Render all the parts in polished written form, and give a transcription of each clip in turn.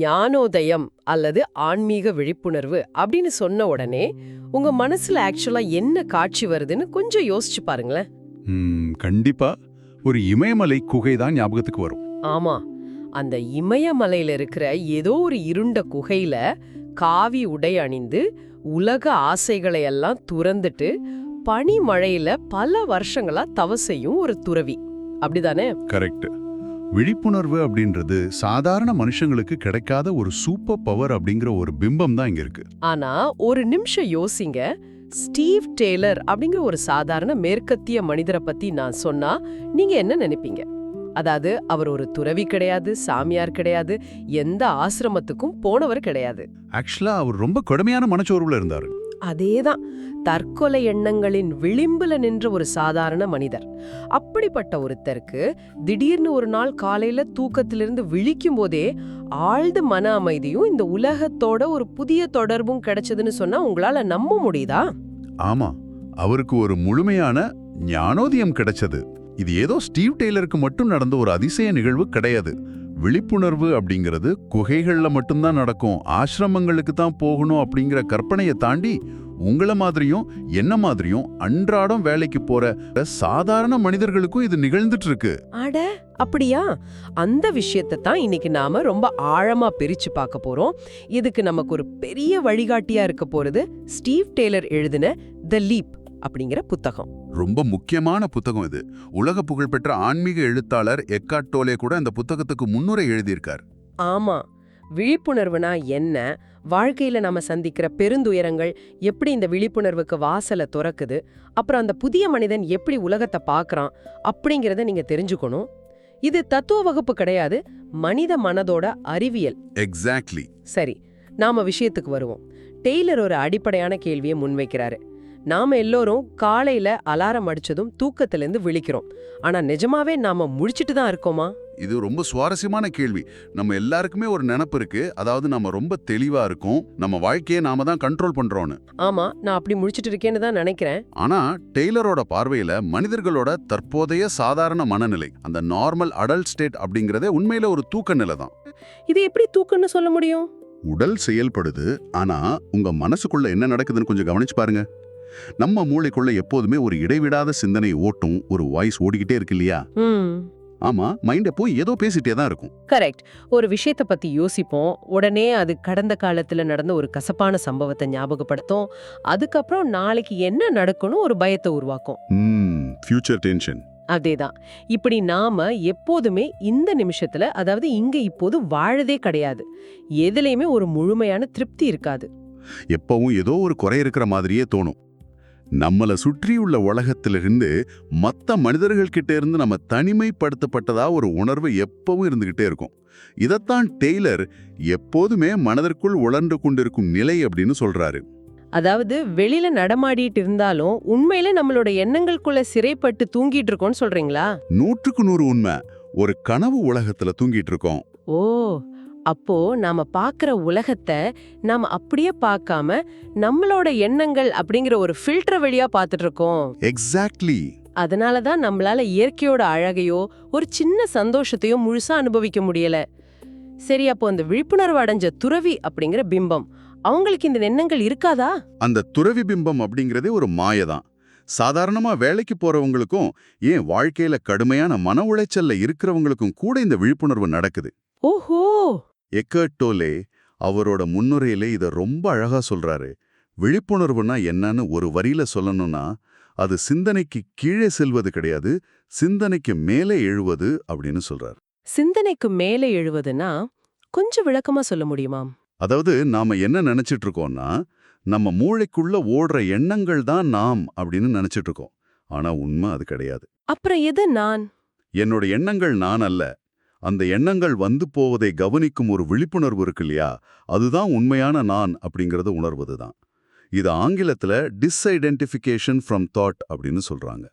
ஞானோதயம் அல்லது ஆன்மீக விழிப்புணர்வு அப்படின்னு சொன்ன உடனே உங்க மனசுல ஆக்சுவலா என்ன காட்சி வருதுன்னு கொஞ்சம் யோசிச்சு பாருங்களேன். கண்டிப்பா ஒரு இமயமலை குகை தான் ஞாபகத்துக்கு வரும். ஆமா, அந்த இமயமலையில இருக்கிற ஏதோ ஒரு இருண்ட குகையில காவி உடை அணிந்து உலக ஆசைகளை எல்லாம் துறந்துட்டு பனி மழையில பல வருஷங்களா தவசையும் ஒரு துறவி, அப்படிதானே? கரெக்ட். விழிப்புணர்வு அப்படின்றது சாதாரண மனுஷங்களுக்கு கிடைக்காத ஒரு சூப்பர் பவர் அப்படிங்கிற ஒரு பிம்பம் தான் இங்க இருக்கு. ஆனா ஒரு நிமிஷம் யோசிங்க. ஸ்டீவ் டேலர் அப்படிங்கிற ஒரு சாதாரண மேற்கத்திய மனிதரை பத்தி நான் சொன்னா நீங்க என்ன நினைப்பீங்க? அதாவது அவர் ஒரு துறவி கிடையாது, சாமியார் கிடையாது, எந்த ஆசிரமத்துக்கும் போனவர் கிடையாது. ஆக்சுவலா அவர் ரொம்ப கடுமையான மனச்சோர்வுல இருந்தாரு. அதேதான், தற்கொலை எண்ணங்களின் விளிம்புல நின்ற ஒரு சாதாரண மனிதர். அப்படிப்பட்ட ஒருத்தருக்கு திடீர்னு ஒரு நாள் காலையில தூக்கத்திலிருந்து விழிக்கும் போதே ஆழ்ந்த மன அமைதியும் இந்த உலகத்தோட ஒரு புதிய தொடர்பும் கிடைச்சதுன்னு சொன்னா உங்களால நம்ப முடியுதா? ஆமா, அவருக்கு ஒரு முழுமையான ஞானோதயம் கிடைச்சது. இது ஏதோ ஸ்டீவ் டெய்லருக்கு மட்டும் நடந்த ஒரு அதிசய நிகழ்வு கிடையாது. விழிப்புணர்வு அப்படிங்கிறது குகைகள்ல மட்டும்தான் நடக்கும், ஆசிரமங்களுக்கு தான் போகணும் அப்படிங்கிற கற்பனையை தாண்டி உங்கள மாதிரியும் என்ன மாதிரியும் அன்றாடம் வேலைக்கு போற சாதாரண மனிதர்களுக்கும் இது நிகழ்ந்துட்டு இருக்கு. அட அப்படியா? அந்த விஷயத்தை தான் இன்னைக்கு நாம ரொம்ப ஆழமா பிரிச்சு பார்க்க போறோம். இதுக்கு நமக்கு ஒரு பெரிய வழிகாட்டியா இருக்க போறது ஸ்டீவ் டேலர் எழுதின தி லீப் அப்படிங்கிற புத்தகம். ரொம்ப முக்கியமான புத்தகம் இது. உலக புகழ்பெற்ற ஆன்மீக எழுத்தாளர் எக்கார்ட் டோலே கூட இந்த புத்தகத்துக்கு முன்னுரை எழுதியிருக்கார். ஆமா, விழிப்புணர்வுனா என்ன, வாழ்க்கையில நாம சந்திக்கிற பெருந்துயரங்கள் எப்படி இந்த விழிப்புணர்வுக்கு வாசலை துறக்குது, அப்புறம் அந்த புதிய மனிதன் எப்படி உலகத்தை பார்க்கறான் அப்படிங்கறத நீங்க தெரிஞ்சுக்கணும். இது தத்துவ வகுப்பு கிடையாது, மனித மனதோட அறிவியல். எக்ஸாக்ட்லி. சரி, நாம விஷயத்துக்கு வருவோம். டெய்லர் ஒரு அடிப்படையான கேள்வியை முன்வைக்கிறாரு. நாம எல்லோரும் காலையில அலாரம் அடிச்சதும் தூக்கத்திலிருந்து விழிக்கிறோம். ஆனா நிஜமாவே நாம முழிச்சிட்டு தான் இருக்கோமா? இது ரொம்ப சுவாரஸ்யமான கேள்வி. நம்ம எல்லாருக்குமே ஒரு நினைப்பு இருக்கு, அதாவது நம்ம ரொம்ப தெளிவா இருக்கோம், நம்ம வாழ்க்கையை நாம தான் கண்ட்ரோல் பண்றோம்னு. ஆமா, நான் அப்படி முழிச்சிட்டு இருக்கேன்னு தான் நினைக்கிறேன். ஆனா டெய்லரோட பார்வையில மனிதர்களோட தற்போதைய சாதாரண மனநிலை, அந்த நார்மல் அடல்ட் ஸ்டேட் அப்படிங்கறதே உண்மையில ஒரு தூக்க நிலை தான். இது எப்படி தூக்கம்னு சொல்ல முடியும்? உடல் செயல்படுது, ஆனா உங்க மனசுக்குள்ள என்ன நடக்குதுன்னு கொஞ்சம் கவனிச்சு பாருங்க. நம்ம மூளைக்குள்ள எப்போதுமே ஒரு இடைவிடாத சிந்தனை ஓட்டும், ஒரு வாய்ஸ் ஓடிக்கிட்டே இருக்கு இல்லையா? ஆமா, மைண்ட் எப்போ ஏதோ பேசிட்டே தான் இருக்கும். கரெக்ட். ஒரு விஷயத்தை பத்தி யோசிப்போம், உடனே அது கடந்த காலத்துல நடந்த ஒரு கசப்பான சம்பவத்தை ஞாபகப்படுத்தும். அதுக்கப்புறம் நாளைக்கு என்ன நடக்கணும் ஒரு பயத்தை உருவாக்கும். Future tension. அதேதான். இப்படி நாம எப்போதுமே இந்த நிமிஷத்துல, அதாவது இங்க இப்போது வாழதே கிடையாது. எதுலயுமே ஒரு முழுமையான திருப்தி இருக்காது. எப்பவும் ஏதோ ஒரு குறை இருக்கிற மாதிரியே தோணும். நம்மள சுற்றியுள்ள உலகத்திலிருந்து மற்ற மனிதர்கள் கிட்ட இருந்து நம்ம தனிமைப்படுத்தப்பட்டதா ஒரு உணர்வு எப்பவும் இருந்துகிட்டே இருக்கும். இதத்தான் டெய்லர் எப்போதுமே மனதிற்குள் உழன்று கொண்டிருக்கும் நிலை அப்படின்னு சொல்றாரு. அதாவது வெளியில நடமாடிட்டு இருந்தாலும் உண்மையில நம்மளோட எண்ணங்களுக்குள்ள சிறைப்பட்டு தூங்கிட்டு இருக்கோம்னு சொல்றீங்களா? 100க்கு 100 உண்மை. ஒரு கனவு உலகத்துல தூங்கிட்டு இருக்கோம். ஓ, அப்போ நாம பாக்குற உலகத்தை நாம அப்படியே பார்க்காம நம்மளோட எண்ணங்கள் அப்படிங்கிற ஒரு ஃபில்டர் வழியா பார்த்துட்டு இருக்கோம். எக்ஸாக்ட்லி. அதனாலதான் நம்மளால இயற்கையோட அழகையோ ஒரு சின்ன சந்தோஷத்தையோ முழுசா அனுபவிக்க முடியல. சரி, அப்போ அந்த விழிப்புணர்வு அடைஞ்ச துறவி அப்படிங்கிற பிம்பம், அவங்களுக்கு இந்த எண்ணங்கள் இருக்காதா? அந்த துறவி பிம்பம் அப்படிங்கிறதே ஒரு மாயதான். சாதாரணமா வேலைக்கு போறவங்களுக்கும், ஏன் வாழ்க்கையில கடுமையான மன உளைச்சல்ல இருக்கிறவங்களுக்கும் கூட இந்த விழிப்புணர்வு நடக்குது. ஓஹோ. எக்கார்ட் டோலே அவரோட முன்னுரையில இத ரொம்ப அழகா சொல்றாரு. விழிப்புணர்வுனா என்னன்னு ஒரு வரியில சொல்லணும்னா, அது சிந்தனைக்கு கீழே செல்வது கிடையாது, சிந்தனைக்கு மேலே எழுவது அப்படின்னு சொல்றாரு. சிந்தனைக்கு மேலே எழுவதுன்னா கொஞ்சம் விளக்கமா சொல்ல முடியுமா? அதாவது நாம என்ன நினைச்சிட்டு இருக்கோம்னா, நம்ம மூளைக்குள்ள ஓடுற எண்ணங்கள் தான் நாம் அப்படின்னு நினைச்சிட்டு இருக்கோம். ஆனா உண்மை அது கிடையாது. அப்புறம் எது நான்? என்னோட எண்ணங்கள் நான் அல்ல. அந்த எண்ணங்கள் வந்து போவதை கவனிக்கும் ஒரு விழிப்புணர்வு இருக்கு இல்லையா, அதுதான் உண்மையான நான் அப்படிங்கறத உணர்வதுதான். இது ஆங்கிலத்துல டிஸ்ஐடென்டிஃபிகேஷன் ஃப்ரம் தாட் அப்படின்னு சொல்றாங்க.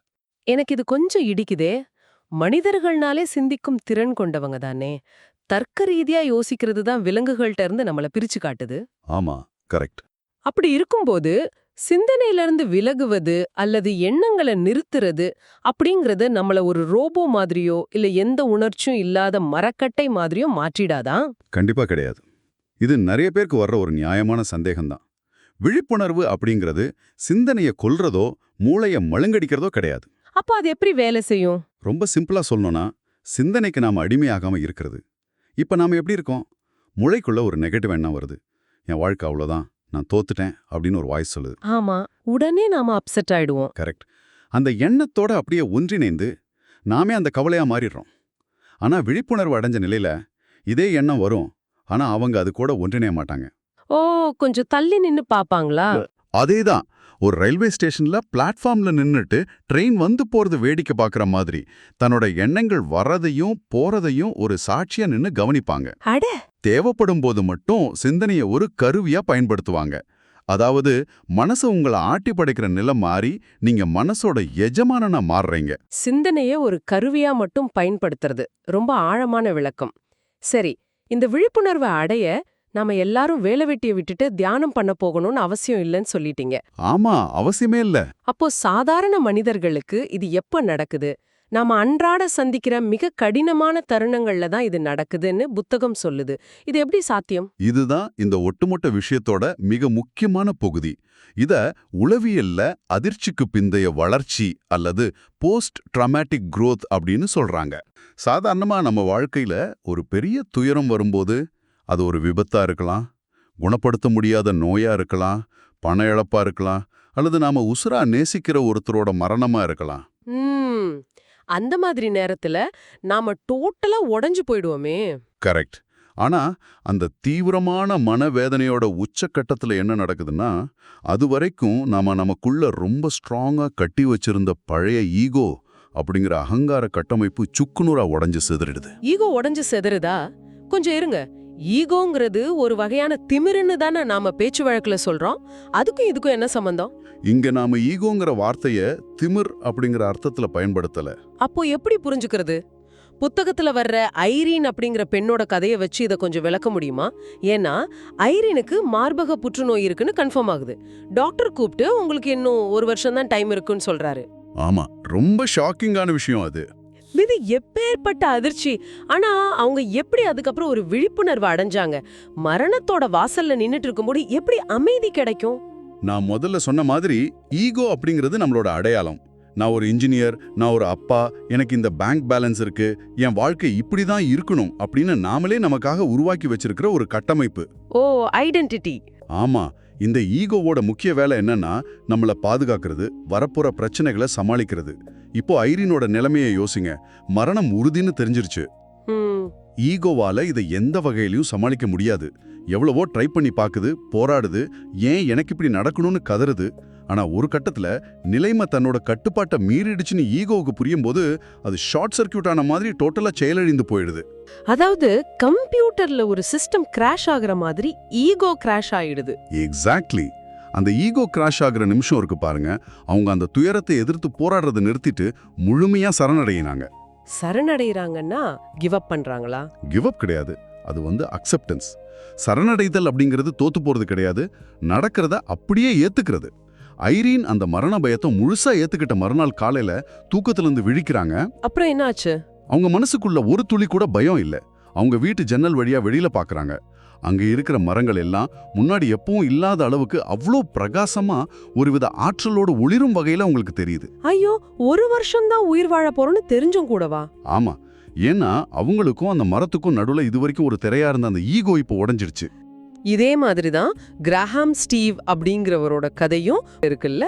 எனக்கு இது கொஞ்சம் இடிக்குதே. மனிதர்கள்னாலே சிந்திக்கும் திறன் கொண்டவங்க தானே, தர்க்க ரீதியா யோசிக்கிறது தான் விலங்குகள்ட்ட இருந்து நம்மள பிரிச்சு காட்டுது. ஆமா, கரெக்ட். அப்படி இருக்கும்போது சிந்தனையிலிருந்து விலகுவது அல்லது எண்ணங்களை நிறுத்துறது அப்படிங்கறது நம்மள ஒரு ரோபோ மாதிரியோ இல்ல எந்த உணர்ச்சியும் இல்லாத மரக்கட்டை மாதிரியோ மாற்றிடாதா? கண்டிப்பா கிடையாது. இது நிறைய பேருக்கு வர்ற ஒரு நியாயமான சந்தேகம்தான். விழிப்புணர்வு அப்படிங்கிறது சிந்தனையை கொல்றதோ மூளைய மழுங்கடிக்கிறதோ கிடையாது. அப்ப அது எப்படி வேலை செய்யும்? ரொம்ப சிம்பிளா சொல்லணும்னா, சிந்தனைக்கு நாம அடிமையாகாம இருக்கிறது. இப்ப நாம எப்படி இருக்கோம்? மூளைக்குள்ள ஒரு நெகட்டிவ் எண்ணம் வருது. என் வாழ்க்கை அவ்வளோதான், நான் தோத்துட்டேன் அப்படின்னு ஒரு வாய்ஸ் சொல்லுது. ஆமா, உடனே நாம அப்செட் ஆயிடுவோம். கரெக்ட். அந்த எண்ணத்தோட அப்படியே ஒன்றிணைந்து நாமே அந்த கவலையா மாறிடுறோம். ஆனா விழிப்புணர்வு அடைஞ்ச நிலையில இதே எண்ணம் வரும். ஆனா அவங்க அது கூட ஒன்றிணைய மாட்டாங்க. ஓ, கொஞ்சம் தள்ளி நின்னு பாப்பாங்களா? அதேதான். ஒரு ரயில்வே ஸ்டேஷன்ல பிளாட்ஃபார்ம்ல நின்னுட்டு ட்ரெயின் வந்து போறது வேடிக்கை பார்க்குற மாதிரி தன்னோட எண்ணங்கள் வரதையும் போறதையும் ஒரு சாட்சியா நின்னு கவனிப்பாங்க. அட, தேவைப்படும் போது மட்டும் சிந்தனையை ஒரு கருவியா பயன்படுத்துவாங்க. அதாவது மனசு உங்களை ஆட்டி படைக்கிற நிலை மாறி நீங்க மனசோட எஜமானனா மாறுறீங்க. சிந்தனைய ஒரு கருவியா மட்டும் பயன்படுத்துறது ரொம்ப ஆழமான விளக்கம். சரி, இந்த விழிப்புணர்வை அடைய நாம எல்லாரும் வேலை வெட்டிய விட்டுட்டு தியானம் பண்ண போகணும்னு அவசியம் இல்லைன்னு சொல்லிட்டீங்க. ஆமா, அவசியமே இல்ல. அப்போ சாதாரண மனிதர்களுக்கு இது எப்ப நடக்குது? நாம அன்றாட சந்திக்கிற மிக கடினமான தருணங்கள்ல தான் இது நடக்குதுன்னு புத்தகம் சொல்லுது. இது எப்படி சாத்தியம்? இதுதான் இந்த ஒட்டுமொத்த விஷயத்தோட மிக முக்கியமான பகுதி. இத உளவியல்ல அதிர்ச்சிக்கு பிந்தைய வளர்ச்சி அல்லது போஸ்ட் ட்ராமேட்டிக் growth அப்படின்னு சொல்றாங்க. சாதாரணமா நம்ம வாழ்க்கையில ஒரு பெரிய துயரம் வரும்போது, அது ஒரு விபத்தா இருக்கலாம், குணப்படுத்த முடியாத நோயா இருக்கலாம், பண இழப்பா இருக்கலாம், அல்லது நாம உசுரா நேசிக்கிற ஒருத்தரோட மரணமா இருக்கலாம். அந்த மாதிரி நேரத்துல நாம டோட்டலா உடைஞ்சு போயிடுவோமே. கரெக்ட். ஆனா அந்த தீவிரமான மனவேதனையோட உச்சக்கட்டத்துல என்ன நடக்குதுன்னா, அது வரைக்கும் நாம நமக்குள்ள ரொம்ப ஸ்ட்ராங்கா கட்டி வச்சிருந்த பழைய ஈகோ அப்படிங்கிற அகங்கார கட்டமைப்பு சுக்குநூறா உடைஞ்சு சிதறிடுது. ஈகோ உடைஞ்சு செதறுதா? கொஞ்சம் இருங்க. ஈகோங்கிறது ஒரு வகையான திமிருன்னு தானே நாம பேச்சு வழக்குல சொல்றோம். அதுக்கும் இதுக்கும் என்ன சம்பந்தம்? இங்க நாம ஈகோங்கிற வார்த்தைய திமிர் அப்படிங்கிற அர்த்தத்துல பயன்படுத்தல. அப்போ எப்படி புரிஞ்சுக்கிறது? புத்தகத்துல வர்ற ஐரீன் அப்படிங்கிற பெண்ணோட கதையை வச்சு இதை கொஞ்சம் விளக்க முடியுமா? ஏன்னா ஐரீனுக்கு மார்பக புற்றுநோய் இருக்குன்னு கன்ஃபார்ம் ஆகுது. டாக்டர் கூப்பிட்டு உங்களுக்கு இன்னும் 1 வருஷம் தான் டைம் இருக்குன்னு சொல்றாரு. ஆமா, ரொம்ப ஷாக்கிங்கான விஷயம் அது. இது எப்பேற்பட்ட அதிர்ச்சி! ஆனா அவங்க எப்படி அதுக்கப்புறம் ஒரு விழிப்புணர்வு அடைஞ்சாங்க? மரணத்தோட வாசல்ல நின்னுட்டு இருக்கும்போது எப்படி அமைதி கிடைக்கும்? நான் முதல்ல சொன்ன மாதிரி ஈகோ அப்படிங்கிறது நம்மளோட அடையாளம். நான் ஒரு இன்ஜினியர், நான் ஒரு அப்பா, எனக்கு இந்த பேங்க் பேலன்ஸ் இருக்கு, என் வாழ்க்கை இப்படிதான் இருக்கணும் அப்படின்னு நாமளே நமக்காக உருவாக்கி வச்சிருக்கிற ஒரு கட்டமைப்பு. ஓ, ஐடென்டிட்டி. ஆமா, இந்த ஈகோவோட முக்கிய வேலை என்னன்னா நம்மள பாதுகாக்கிறது, வரப்போற பிரச்சனைகளை சமாளிக்கிறது. இப்போ ஐரீனோட நிலைமையை யோசிங்க. மரணம் உறுதின்னு தெரிஞ்சிருச்சு. ஈகோவால இதை எந்த வகையிலையும் சமாளிக்க முடியாது. எவ்வளவோ ட்ரை பண்ணி பாக்குது, போராடுது, ஏன் எனக்கு இப்படி நடக்கணும்னு கதறுது. ஆனா ஒரு கட்டத்துல நிலைமை தன்னோட கட்டுப்பாட்டை மீறிடுச்சுன்னு ஈகோவுக்கு புரியும் போது அது ஷார்ட் சர்க்கியூட் ஆன மாதிரி டோட்டலா செயலிழந்து போயிடுது. அதாவது கம்ப்யூட்டர்ல ஒரு சிஸ்டம் கிராஷ் ஆகுற மாதிரி ஈகோ கிராஷ் ஆயிடுது. எக்ஸாக்ட்லி. அந்த ஈகோ கிராஷ் ஆகுற நிமிஷம் இருக்கு பாருங்க, அவங்க அந்த துயரத்தை எதிர்த்து போராடுறதை நிறுத்திட்டு முழுமையா சரணடையினாங்க. சரணடைறாங்கன்னா கிவ் அப் பண்றாங்களா? கிவ் அப் கிடையாது, அது அக்செப்டன்ஸ். சரணடைதல் அப்படிங்கிறது தோத்து போறது கிடையாது, நடக்கிறத அப்படியே ஏத்துக்கிறது. ஐரீன் அந்த மரண பயத்தை முழுசா ஏத்துக்கிட்ட மறுநாள் காலையில தூக்கத்திலிருந்து விழிக்கிறாங்க. அப்புறம் என்ன ஆச்சு? அவங்க மனசுக்குள்ள ஒரு துளி கூட பயம் இல்ல. அவங்க வீட்டு ஜன்னல் வழியா வெளியில பாக்குறாங்க. அங்க இருக்கிற மரங்கள் எல்லாம் முன்னாடி எப்பவும் இல்லாத அளவுக்கு அவ்வளோ பிரகாசமா ஒருவித ஆற்றலோடு ஒளிரும் வகையில உங்களுக்கு தெரியுது. ஐயோ, 1 வருஷம் தான் உயிர் வாழ போறோம்னு தெரிஞ்சும் கூடவா? ஆமா, ஏன்னா அவங்களுக்கும் அந்த மரத்துக்கும் நடுவுல இதுவரைக்கும் ஒரு திரையா இருந்த அந்த ஈகோ இப்போ உடைஞ்சிருச்சு. இதே மாதிரிதான் கிராஹாம் ஸ்டீவ் அப்படிங்கிறவரோட கதையும் இருக்குல்ல.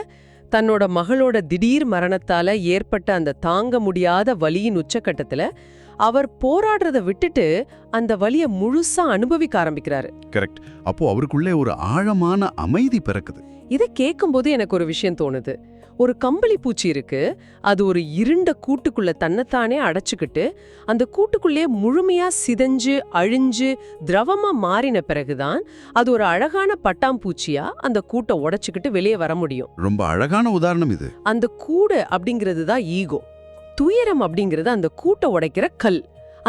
தன்னோட மகளோட திடீர் மரணத்தால ஏற்பட்ட அந்த தாங்க முடியாத வலியின் உச்சக்கட்டத்துல அவர் போராடுறத விட்டுட்டு அந்த வலிய முழுசா அனுபவிக்க ஆரம்பிக்கிறாரு. கரெக்ட். அப்போ அவருக்குள்ளே ஒரு ஆழமான அமைதி பிறக்குது. இத கேட்கும்போது எனக்கு ஒரு விஷயம் தோணுது. ஒரு கம்பளி பூச்சி இருக்கு, அது ஒரு இருண்ட கூட்டுக்குள்ள தன்னைத்தானே அடைச்சுக்கிட்டு அந்த கூட்டுக்குள்ளே முழுமையா சிதைஞ்சு அழிஞ்சு திரவமா மாறின பிறகுதான் அது ஒரு அழகான பட்டாம்பூச்சியா அந்த கூட்டை உடைச்சுக்கிட்டு வெளியே வர முடியும். ரொம்ப அழகான உதாரணம் இது. அந்த கூடு அப்படிங்கிறது தான் ஈகோ. துயரம் அப்படிங்கிறது அந்த கூட்டை உடைக்கிற கல்.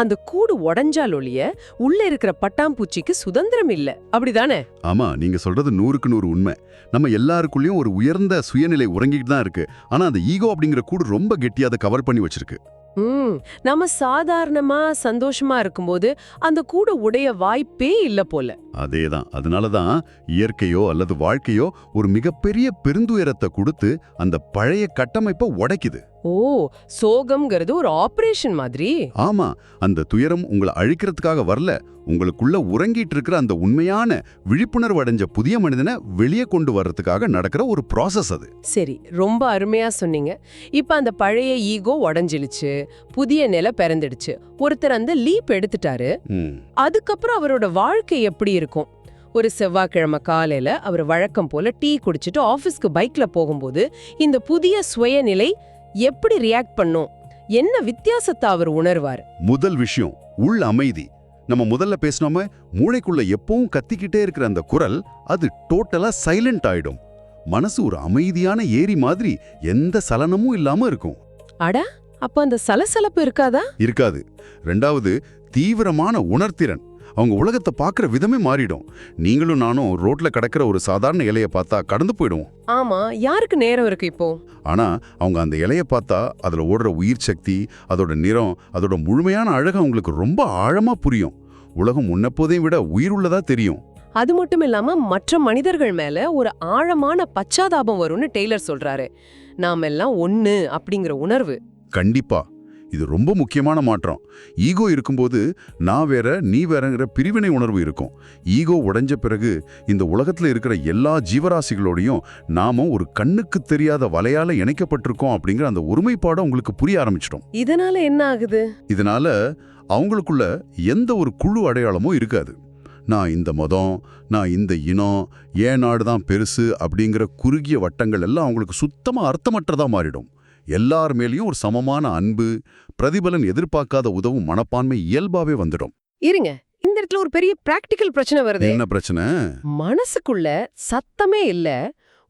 அந்த கூடு உடைஞ்சால் ஒழிய உள்ள இருக்கிற பட்டாம்பூச்சிக்கு சுதந்திரம் இல்ல அப்படிதானே? ஆமா, நீங்க சொல்றது 100க்கு 100 உண்மை. நம்ம எல்லாருக்குள்ளயும் ஒரு உயர்ந்த சுயநிலை உறங்கிட்டு தான் இருக்கு. ஆனா அந்த ஈகோ அப்படிங்கிற கூடு ரொம்ப கெட்டியா அதை கவர் பண்ணி வச்சிருக்கு. நம்ம சாதாரணமா சந்தோஷமா இருக்கும்போது அந்த கூடு உடைய வாய்ப்பே இல்ல போல. அதேதான். அதனாலதான் இயற்கையோ அல்லது வாழ்க்கையோ ஒரு மிகப்பெரிய பெருந்துயரத்தை கொடுத்து அந்த பழைய கட்டமைப்பை உடைக்குது. ஓ, சோகம்ங்கிறது ஒரு ஆபரேஷன் மாதிரி. ஆமா, அந்த துயரம் உங்களை அழிக்கிறதுக்காக வரல, உங்களுக்குள்ள உறங்கிட்டு இருக்கிற அந்த உண்மையான விழிப்புணர்வு அடைஞ்ச புதிய மனிதனை வெளியே கொண்டு வர்றதுக்காக நடக்கிற ஒரு ப்ராசஸ் அது. சரி, ரொம்ப அருமையா சொன்னீங்க. இப்ப அந்த பழைய ஈகோ உடைஞ்சிடுச்சு, புதிய நிலை பிறந்துடுச்சு. ஒருத்தர் அந்த லீப் எடுத்துட்டாரு. அதுக்கப்புறம் அவரோட வாழ்க்கை எப்படி இருக்கும்? ஒரு செவ்வாய்க்கிழமை காலையில அவர் வழக்கம் போல டீ குடிச்சிட்டு ஆபீஸ்க்கு பைக்ல போகும்போது இந்த புதிய சுயநிலை எப்படி ரியாக்ட் பண்ணும்? என்ன வித்தியாசத்தை அவர் உணர்வார்? முதல் விஷயம் உள் அமைதி. நம்ம முதல்ல பேசினோமே, மூளைக்குள்ள எப்பவும் கத்திக்கிட்டே இருக்கிற அந்த குரல் அது டோட்டலா சைலண்ட் ஆயிடும். மனசு ஒரு அமைதியான ஏரி மாதிரி எந்த சலனமும் இல்லாம இருக்கும். அட, அப்ப அந்த சலசலப்பு இருக்காதா? இருக்காது. ரெண்டாவது, தீவிரமான உணர்திறன். அவங்க உலகத்தை பார்க்குற விதமே மாறிடும். நீங்களும் நானும் ரோட்ல கிடக்கிற ஒரு சாதாரண இலையை பார்த்தா கடந்து போயிடுவோம். ஆமா, யாருக்கு நேரம் இருக்கு இப்போ? ஆனா அவங்க அந்த இலையை பார்த்தா அதுல ஓடுற உயிர் சக்தி, அதோட நிறம், அதோட முழுமையான அழகு அவங்களுக்கு ரொம்ப ஆழமா புரியும். உலகம் முன்னப்போதையும் விட உயிருள்ளதா தெரியும். அது மட்டும் இல்லாம மற்ற மனிதர்கள் மேல ஒரு ஆழமான பச்சாதாபம் வரும்னு டெய்லர் சொல்றாரு. நாமெல்லாம் ஒண்ணு அப்படிங்கிற உணர்வு. கண்டிப்பா, இது ரொம்ப முக்கியமான மாற்றம். ஈகோ இருக்கும்போது நான் வேற நீ வேறங்கிற பிரிவினை உணர்வு இருக்கும். ஈகோ உடைஞ்ச பிறகு இந்த உலகத்துல இருக்கிற எல்லா ஜீவராசிகளோடையும் நாம ஒரு கண்ணுக்கு தெரியாத வலையால இணைக்கப்பட்டிருக்கோம் அப்படிங்கிற அந்த ஒருமைப்பாடு உங்களுக்கு புரிய ஆரம்பிச்சிடும். இதனால என்ன ஆகுது? இதனால அவங்களுக்குள்ள எந்த ஒரு குழு அடையாளமும் இருக்காது. நான் இந்த மதம், நான் இந்த இனம், ஏன் நாடு தான் பெருசு அப்படிங்கிற குறுகிய வட்டங்கள் எல்லாம் அவங்களுக்கு சுத்தமா அர்த்தமற்றதா மாறிடும். எல்லார் மேலேயும் ஒரு சமமான அன்பு, பிரதிபலன் எதிர்பார்க்காத உதவும் மனப்பான்மை இயல்பாவே வந்துடும். இருங்க, இந்த இடத்துல ஒரு பெரிய பிராக்டிக்கல் பிரச்சனை வருது. என்ன பிரச்சனை? மனசுக்குள்ள சத்தமே இல்ல,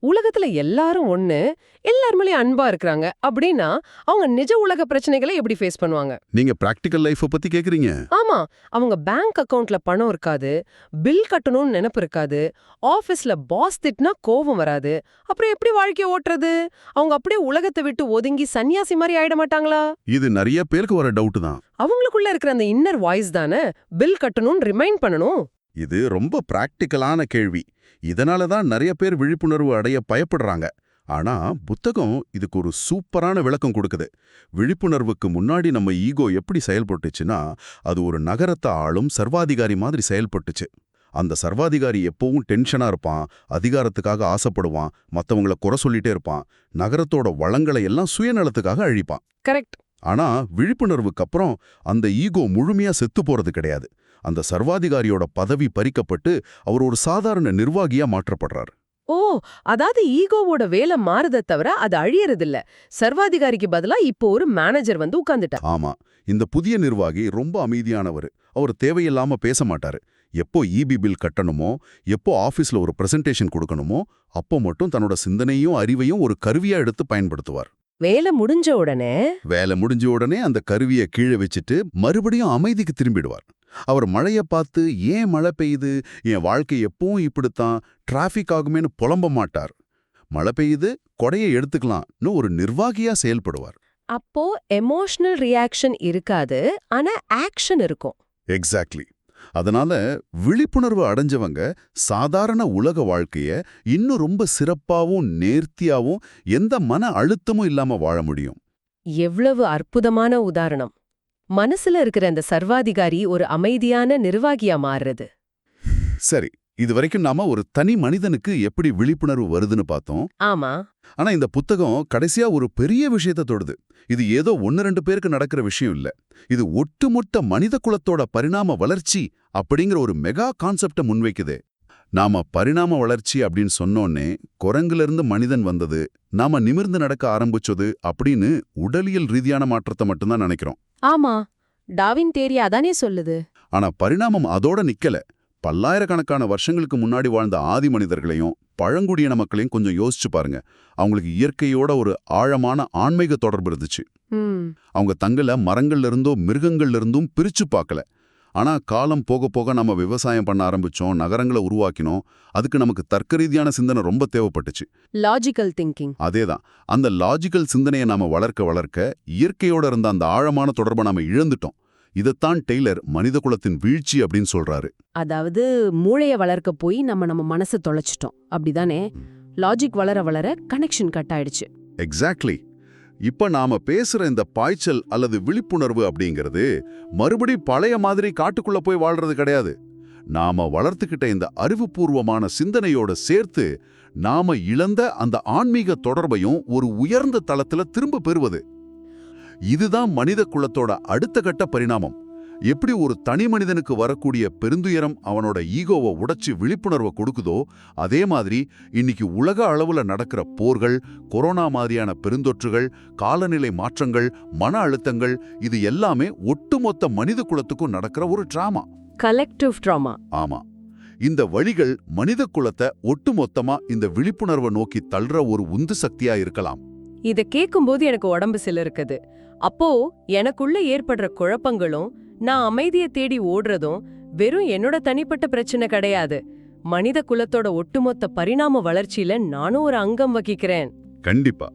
உலகத்துல எல்லாரும் ஒண்ணு, எல்லாருமே அன்பா இருக்கிறாங்க அப்படின்னா அவங்க நிஜ உலக பிரச்சனைகளை எப்படி ஃபேஸ் பண்ணுவாங்க? நீங்க பிராக்டிக்கல் லைஃப பத்தி கேக்குறீங்க? ஆமா, அவங்க பேங்க் அக்கவுண்ட்ல பணம் இருக்காது, பில் கட்டணும்னு நினைப்பு இருக்காது, ஆபீஸ்ல பாஸ் திட்டினா கோபம் வராது. அப்புறம் எப்படி வாழ்க்கைய ஓட்டுறது? அவங்க அப்படியே உலகத்தை விட்டு ஒதுங்கி சன்னியாசி மாதிரி ஆயிட மாட்டாங்களா? இது நிறைய பேருக்கு வர டவுட் தான். அவங்களுக்குள்ள இருக்கிற அந்த இன்னர் வாய்ஸ் தானே பில் கட்டணும்னு ரிமைண்ட் பண்ணணும். இது ரொம்ப பிராக்டிக்கலான கேள்வி. இதனால தான் நிறைய பேர் விழிப்புணர்வு அடைய பயப்படுறாங்க. ஆனா புத்தகம் இதுக்கு ஒரு சூப்பரான விளக்கம் கொடுக்குது. விழிப்புணர்வுக்கு முன்னாடி நம்ம ஈகோ எப்படி செயல்பட்டுச்சுன்னா, அது ஒரு நகரத்தை ஆளும் சர்வாதிகாரி மாதிரி செயல்பட்டுச்சு. அந்த சர்வாதிகாரி எப்பவும் டென்ஷனா இருப்பான், அதிகாரத்துக்காக ஆசைப்படுவான், மத்தவங்கள குறை சொல்லிட்டே இருப்பான், நகரத்தோட வளங்களை எல்லாம் சுயநலத்துக்காக அழிப்பான். கரெக்ட். ஆனா விழிப்புணர்வுக்கு அப்புறம் அந்த ஈகோ முழுமையா செத்து போறது கிடையாது. அந்த சர்வாதிகாரியோட பதவி பறிக்கப்பட்டு அவர் ஒரு சாதாரண நிர்வாகியா மாற்றப்படுறார். ஓ, அதாவது ஈகோவோட வேலை மாறுதே தவிர அது அழியறதில்ல. சர்வாதிகாரிக்கு பதிலா இப்போ ஒரு மேனேஜர் வந்து உட்கார்ந்துட்டா. ஆமா, இந்த புதிய நிர்வாகி ரொம்ப அமைதியானவர். அவர் தேவையில்லாம பேச மாட்டாரு. எப்போ இபி பில் கட்டணுமோ, எப்போ ஆபீஸ்ல ஒரு பிரசன்டேஷன் கொடுக்கணுமோ, அப்போ மட்டும் தன்னோட சிந்தனையும் அறிவையும் ஒரு கருவியா எடுத்து பயன்படுத்துவார். வேலை முடிஞ்ச உடனே அந்த கருவியை கீழே வச்சுட்டு மறுபடியும் அமைதிக்கு திரும்பிடுவார். அவர் மழைய பார்த்து ஏன் மழை பெய்யுது, என் வாழ்க்கை எப்பவும் இப்படித்தான், டிராஃபிக் ஆகுமேன்னு புலம்ப மாட்டார். மழை பெய்யுது, கொடையை எடுத்துக்கலாம்னு ஒரு நிர்வாகியா செயல்படுவார். அப்போ எமோஷனல் ரியாக்ஷன் இருக்காது, ஆனா ஆக்ஷன் இருக்கும். எக்ஸாக்ட்லி. அதனால விழிப்புணர்வு அடைஞ்சவங்க சாதாரண உலக வாழ்க்கைய இன்னும் ரொம்ப சிறப்பாவும் நேர்த்தியாவும் எந்த மன அழுத்தமும் இல்லாம வாழ முடியும். எவ்வளவு அற்புதமான உதாரணம்! மனசுல இருக்கிற அந்த சர்வாதிகாரி ஒரு அமைதியான நிர்வாகியா மாறுறது. சரி, இதுவரைக்கும் நாம ஒரு தனி மனிதனுக்கு எப்படி விழிப்புணர்வு வருதுன்னு பார்த்தோம். ஆமா. ஆனா இந்த புத்தகம் கடைசியா ஒரு பெரிய விஷயத்தை தொடுது. இது ஏதோ 1-2 பேருக்கு நடக்கிற விஷயம் இல்ல. இது ஒட்டுமொத்த மனித குலத்தோட பரிணாம வளர்ச்சி அப்படிங்கிற ஒரு மெகா கான்செப்டை முன்வைக்குது. நாம பரிணாம வளர்ச்சி அப்படின்னு சொன்னோன்னே குரங்குல இருந்து மனிதன் வந்தது, நாம நிமிர்ந்து நடக்க ஆரம்பிச்சது அப்படின்னு உடலியல் ரீதியான மாற்றத்தை மட்டும்தான் நினைக்கிறோம். ஆமா, டார்வின் தியரி அதானே சொல்லுது. ஆனா பரிணாமம் அதோட நிக்கல. பல்லாயிரக்கணக்கான வருஷங்களுக்கு முன்னாடி வாழ்ந்த ஆதி மனிதர்களையும் பழங்குடியின மக்களையும் கொஞ்சம் யோசிச்சு பாருங்க. அவங்களுக்கு இயற்கையோட ஒரு ஆழமான ஆன்மீக தொடர்பு இருந்துச்சு. அவங்க தங்களை மரங்கள்ல இருந்தோ மிருகங்கள்ல இருந்தும் பிரிச்சு பார்க்கல. ஆனா காலம் போக போக நம்ம விவசாயம் பண்ண ஆரம்பிச்சோம், நகரங்களை உருவாக்கினோம். அதுக்கு நமக்கு தர்க்கரீதியான சிந்தனை ரொம்ப தேவைப்பட்டுச்சு. Logical thinking. அதேதான். அந்த லாஜிக்கல் சிந்தனையை நாம வளர்க்க இயற்கையோட இருந்த அந்த ஆழமான தொடர்பை நாம இழந்துட்டோம். இதைத்தான் டெய்லர் மனித குலத்தின் வீழ்ச்சி அப்படின்னு சொல்றாரு. அதாவது மூளைய வளர்க்க போய் நம்ம மனசை தொலைச்சிட்டோம், அப்படிதானே? லாஜிக் வளர வளர கனெக்ஷன் கட் ஆயிடுச்சு. எக்ஸாக்ட்லி. இப்ப நாம பேசுற இந்த பாய்ச்சல் அல்லது விழிப்புணர்வு அப்படிங்கிறது மறுபடி பழைய மாதிரி காட்டுக்குள்ள போய் வாழ்றது கிடையாது. நாம வளர்த்துக்கிட்ட இந்த அறிவுபூர்வமான சிந்தனையோட சேர்த்து நாம இழந்த அந்த ஆன்மீக தொடர்பையும் ஒரு உயர்ந்த தளத்துல திரும்ப பெறுவது. இதுதான் மனித குலத்தோட அடுத்த கட்ட பரிணாமம். எப்படி ஒரு தனி மனிதனுக்கு வரக்கூடிய பெருந்துயரம் அவனோட ஈகோவை உடைச்சு விழிப்புணர்வை கொடுக்குதோ, அதே மாதிரி இன்னைக்கு உலக அளவுல நடக்கிற போர்கள், கொரோனா மாதிரியான பெருந்தொற்றுகள், காலநிலை மாற்றங்கள், மன அழுத்தங்கள், இது எல்லாமே ஒட்டுமொத்த மனித குலத்துக்கும் நடக்கிற ஒரு டிராமா. Collective drama. ஆமா. இந்த வழிகள் மனித குலத்தை ஒட்டுமொத்தமா இந்த விழிப்புணர்வை நோக்கி தள்ளுற ஒரு உந்து சக்தியா இருக்கலாம். இத கேட்கும்போது எனக்கு உடம்பு சிலிர்க்குது. அப்போ எனக்குள்ள ஏற்படுற குழப்பங்களும் நான் அமைதியை தேடி ஓடுறதும் வெறும் என்னோட தனிப்பட்ட பிரச்சனை கிடையாது. மனித குலத்தோட ஒட்டுமொத்த பரிணாம வளர்ச்சியில நானும் ஒரு அங்கம் வகிக்கிறேன். கண்டிப்பா.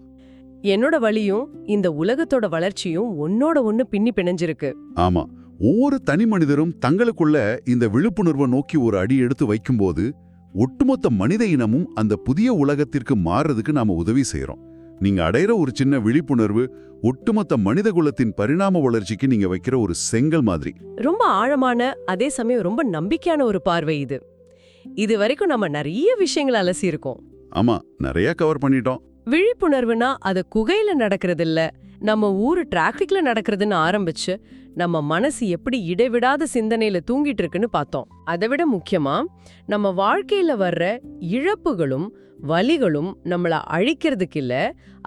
என்னோட வழியும் இந்த உலகத்தோட வளர்ச்சியும் ஒன்னோட ஒன்னு பின்னி பிணைஞ்சிருக்கு. ஆமா. ஒவ்வொரு தனி மனிதரும் தங்களுக்குள்ள இந்த விழிப்புணர்வை நோக்கி ஒரு அடி எடுத்து வைக்கும்போது ஒட்டுமொத்த மனித இனமும் அந்த புதிய உலகத்திற்கு மாறுறதுக்கு நாம உதவி செய்யறோம். நீங்க அடையிற ஒரு சின்ன விழிப்புணர்வு ஒட்டுமொத்த மனித குலத்தின் பரிணாம வளர்ச்சிக்கு நீங்க வைக்கிற ஒரு செங்கல் மாதிரி. ரொம்ப ஆழமான, அதே சமயம் ரொம்ப நம்பிக்கையான ஒரு பார்வை இது. இது வரைக்கும் நம்ம நிறைய விஷயங்களை அலசி இருக்கோம். ஆமா, நிறைய கவர் பண்ணிட்டோம். விழிப்புணர்வுனா அது குகையில நடக்கிறது இல்ல, நம்ம ஊரு டிராஃபிக்ல நடக்கிறதுன்னு ஆரம்பிச்சு நம்ம மனசு எப்படி இடைவிடாத சிந்தனையில தூங்கிட்டு இருக்குன்னு பார்த்தோம். அதை விட முக்கியமா நம்ம வாழ்க்கையில வர்ற இழப்புகளும் வலிகளும் நம்மள அழிக்கிறதுக்கு இல்ல,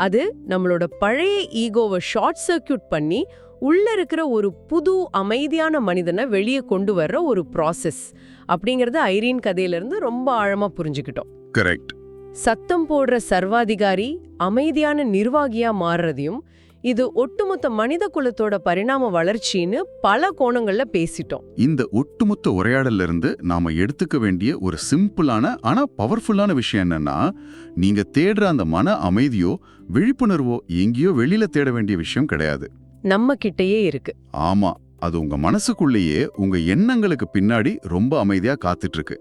அது நம்மளோட பழைய ஈகோவை ஷார்ட் சர்க்கியூட் பண்ணி உள்ள இருக்கிற ஒரு புது அமைதியான மனிதனை வெளியே கொண்டு வர்ற ஒரு ப்ராசஸ் அப்படிங்கறது ஐரீன் கதையிலிருந்து ரொம்ப ஆழமா புரிஞ்சுக்கிட்டோம். கரெக்ட். சத்தம் போடுற சர்வாதிகாரி அமைதியான நிர்வாகியா மாறுறதையும் இது ஒட்டுமொத்த மனித குலத்தோட பரிணாம வளர்ச்சின்னு பல கோணங்கள்ல பேசிட்டோம். இந்த ஒட்டுமொத்த உரையாடல்ல இருந்து நாம எடுத்துக்க வேண்டிய ஒரு சிம்பிளான ஆனா பவர்ஃபுல்லான விஷயம் என்னன்னா, நீங்க தேடுற அந்த மன அமைதியோ விழிப்புணர்வோ எங்கேயோ வெளியில தேட வேண்டிய விஷயம் கிடையாது, நம்ம கிட்டயே இருக்கு. ஆமா, அது உங்க மனசுக்குள்ளேயே உங்க எண்ணங்களுக்கு பின்னாடி ரொம்ப அமைதியா காத்துட்டு இருக்கு.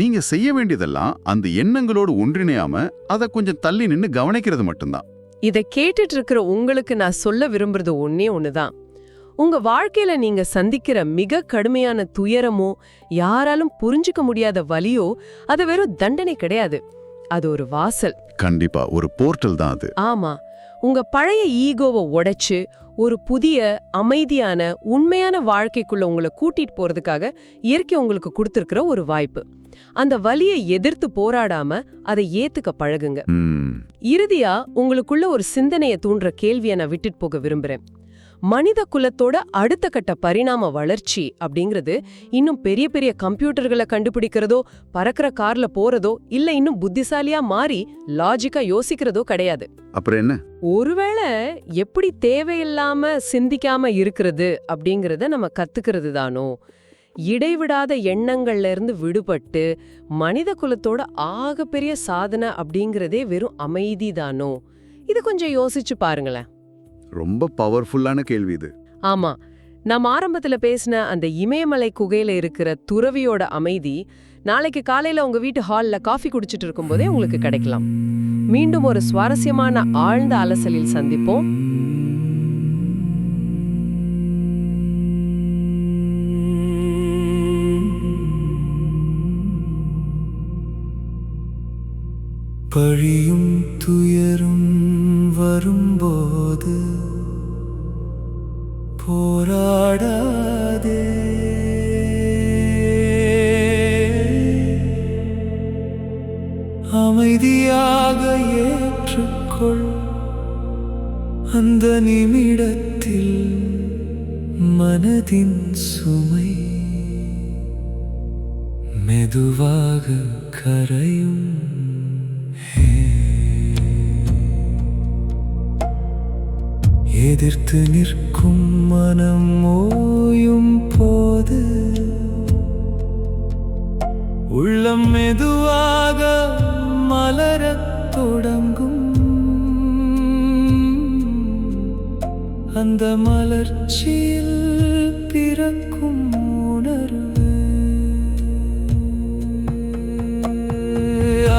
நீங்க செய்ய வேண்டியதெல்லாம் அந்த எண்ணங்களோடு ஒன்றிணையாம அதை கொஞ்சம் தள்ளி நின்னு கவனிக்கிறது மட்டும்தான். இத கேட்டுட்டு இருக்கிற உங்களுக்கு நான் சொல்ல விரும்புறது ஒன்னே ஒண்ணுதான். உங்க வாழ்க்கையில நீங்க சந்திக்கிற மிக கடுமையான துயரமோ யாராலும் புரிஞ்சுக்க முடியாத வலியோ அது வெறும் தண்டனை கிடையாது, அது ஒரு வாசல். கண்டிப்பா ஒரு போர்ட்டல் தான் அது. ஆமா, உங்க பழைய ஈகோவை உடைச்சு ஒரு புதிய அமைதியான உண்மையான வாழ்க்கைக்குள்ள உங்களை கூட்டிட்டு போறதுக்காக இயற்கை உங்களுக்கு கொடுத்திருக்கிற ஒரு வாய்ப்பு. அந்த வலியை எதிர்த்து போராடாம அதை ஏத்துக்க பழகுங்க. இறுதியா உங்களுக்குள்ள ஒரு சிந்தனையை தூண்டுற கேள்வியை நான் விட்டுட்டு போக விரும்புறேன். மனித குலத்தோட அடுத்த கட்ட பரிணாம வளர்ச்சி அப்படிங்கிறது இன்னும் பெரிய பெரிய கம்ப்யூட்டர்களை கண்டுபிடிக்கிறதோ, பறக்கிற கார்ல போறதோ, இல்ல இன்னும் புத்திசாலியா மாறி லாஜிக்கா யோசிக்கிறதோ கிடையாது. அப்புறம் என்ன? ஒருவேளை எப்படி தேவையில்லாம சிந்திக்காம இருக்கிறது அப்படிங்கறத நம்ம கத்துக்கிறது தானோ. இடைவிடாத எண்ணங்கள்ல இருந்து விடுபட்டு மனித குலத்தோட ஆகப்பெரிய சாதனை அப்படிங்கறதே வெறும் அமைதி தானோ. இது கொஞ்சம் யோசிச்சு பாருங்களேன். ரொம்ப பவர்ஃபுல்லான கேள்வி இது. ஆமா, நாம் ஆரம்பத்துல பேசின அந்த இமயமலை குகையில இருக்கிற துறவியோட அமைதி நாளைக்கு காலையில உங்க வீட்டு ஹால்ல காஃபி குடிச்சிட்டு இருக்கும்போதே உங்களுக்கு கிடைக்கலாம். மீண்டும் ஒரு சுவாரஸ்யமான ஆழ்ந்த அலசலில் சந்திப்போம். பழியும் துயரும் வரும்போது போராடாதே, அமைதியாக ஏற்றுக்கொள். அந்த நிமிடத்தில் மனதின் சுமை மெதுவாக கரையும். எதிர்த்து நிற்கும் மனம் ஓயும் போது உள்ளம் மெதுவாக மலரத் தொடங்கும். அந்த மலர்ச்சியில் பிறக்கும் உணர்வு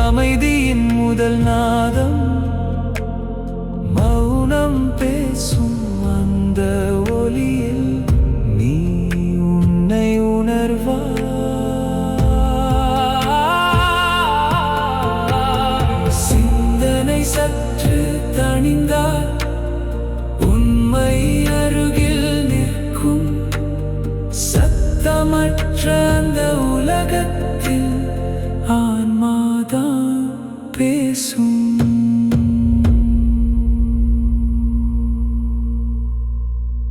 அமைதியின் முதல் நாதம். மௌனம் பேசும் அந்த ஒலியில் நீ உன்னை உணர்வாய். சிந்தனை சற்று